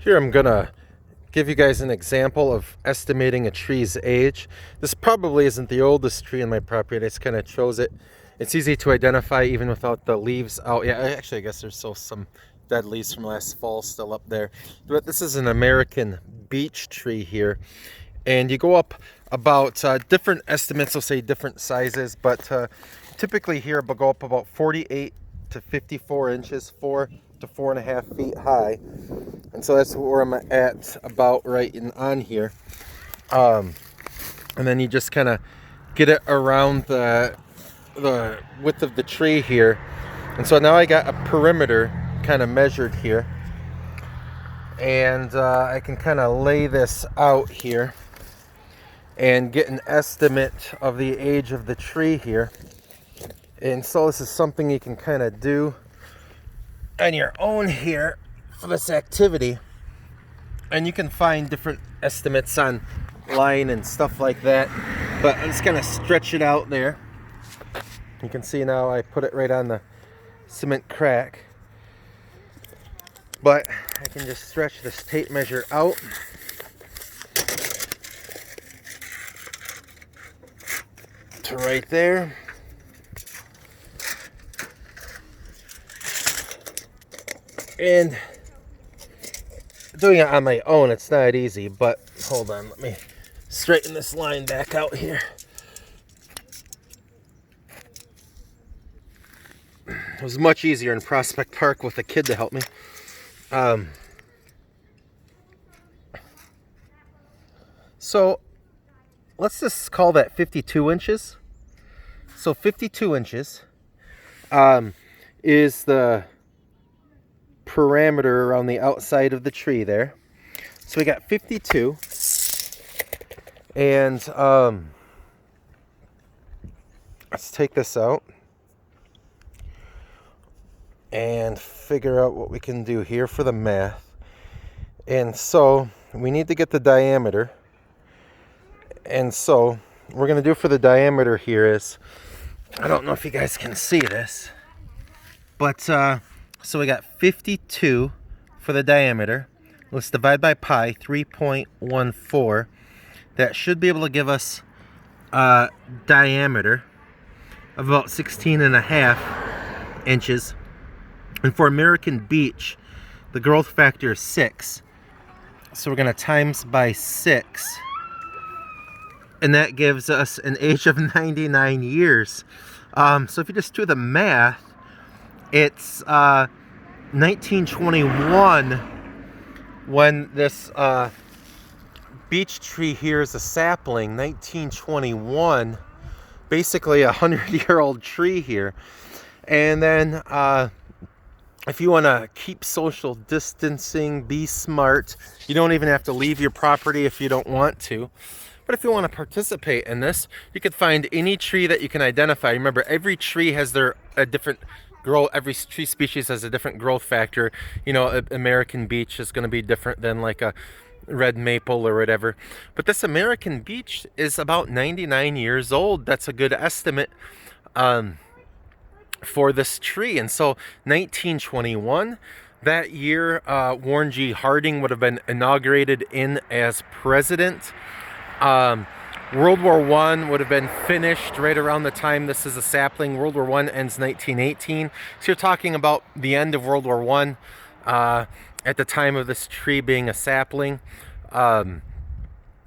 Here I'm gonna give you guys an example of estimating a tree's age. This probably isn't the oldest tree in my property. I just kind of chose it. It's easy to identify even without the leaves out. Yeah, actually I guess there's still some dead leaves from last fall still up there. But this is an American beech tree here. And you go up about different estimates will say different sizes, but typically here we'll go up about 48 to 54 inches, 4 to 4.5 feet high. And so that's where I'm at about right on here. And then you just kind of get it around the width of the tree here. And so now I got a perimeter kind of measured here. And I can kind of lay this out here and get an estimate of the age of the tree here. And so this is something you can kind of do on your own here for this activity. And you can find different estimates online and stuff like that. But I'm just going to stretch it out there. You can see now I put it right on the cement crack. But I can just stretch this tape measure out. To right there. And doing it on my own, it's not easy, but hold on, let me straighten this line back out here. It was much easier in Prospect Park with a kid to help me. So let's just call that 52 inches. So 52 inches is the parameter around the outside of the tree there. So we got 52. And let's take this out and figure out what we can do here for the math. And so we need to get the diameter. And so what we're going to do for the diameter here is, I don't know if you guys can see this, but so we got 52 for the diameter. Let's divide by pi, 3.14. That should be able to give us a diameter of about 16.5 inches. And for American beech, the growth factor is 6. So we're going to times by 6. And that gives us an age of 99 years. So if you just do the math, it's 1921 when this beech tree here is a sapling. 1921, basically a 100-year-old tree here. And then if you want to keep social distancing, be smart, you don't even have to leave your property if you don't want to. But if you want to participate in this, you could find any tree that you can identify. Remember, every tree has a different growth. Every tree species has a different growth factor. You know, American beech is going to be different than like a red maple or whatever. But this American beech is about 99 years old. That's a good estimate for this tree. And so 1921, that year, Warren G. Harding would have been inaugurated in as president. World War I would have been finished right around the time this is a sapling. World War I ends 1918. So you're talking about the end of World War I at the time of this tree being a sapling.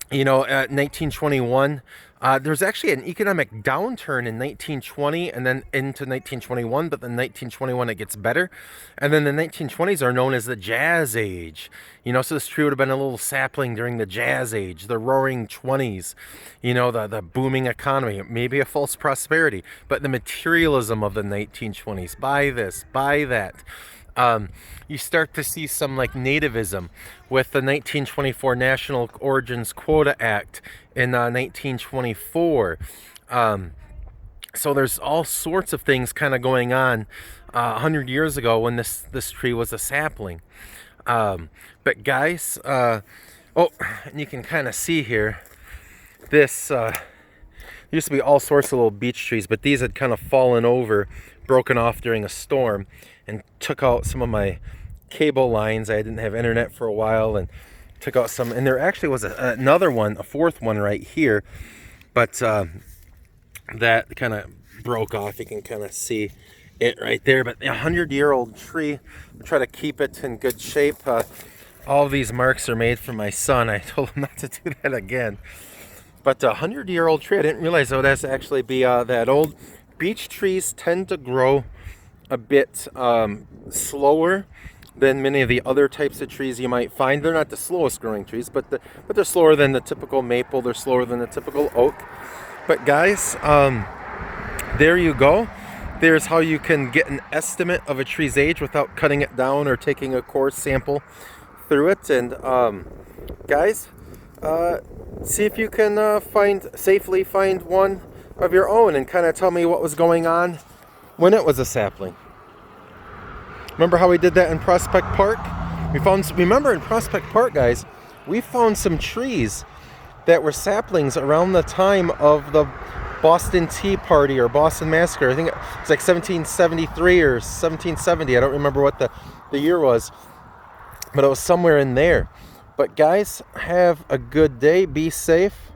You know, at 1921, there was actually an economic downturn in 1920 and then into 1921, but then 1921 it gets better. And then the 1920s are known as the Jazz Age. You know, so this tree would have been a little sapling during the Jazz Age, the Roaring 20s, you know, the booming economy, maybe a false prosperity, but the materialism of the 1920s. Buy this, buy that. You start to see some like nativism with the 1924 National Origins Quota Act in 1924. So there's all sorts of things kind of going on 100 years ago when this tree was a sapling. But guys, oh, and you can kind of see here, this used to be all sorts of little beech trees, but these had kind of fallen over, broken off during a storm, and took out some of my cable lines. I didn't have internet for a while and took out some. And there actually was another one, a fourth one right here. But that kind of broke off. You can kind of see it right there. But a 100-year-old tree, I try to keep it in good shape. All of these marks are made for my son. I told him not to do that again. But a 100-year-old tree, I didn't realize it would actually be that old. Beech trees tend to grow a bit slower than many of the other types of trees you might find. They're not the slowest growing trees, but they're slower than the typical maple. They're slower than the typical oak. But guys, there you go. There's how you can get an estimate of a tree's age without cutting it down or taking a core sample through it. And guys, see if you can safely find one of your own and kind of tell me what was going on when it was a sapling. Remember how we did that in Prospect Park? Remember in Prospect Park, guys, we found some trees that were saplings around the time of the Boston Tea Party or Boston Massacre. I think it was like 1773 or 1770. I don't remember what the year was, but it was somewhere in there. But guys, have a good day. Be safe.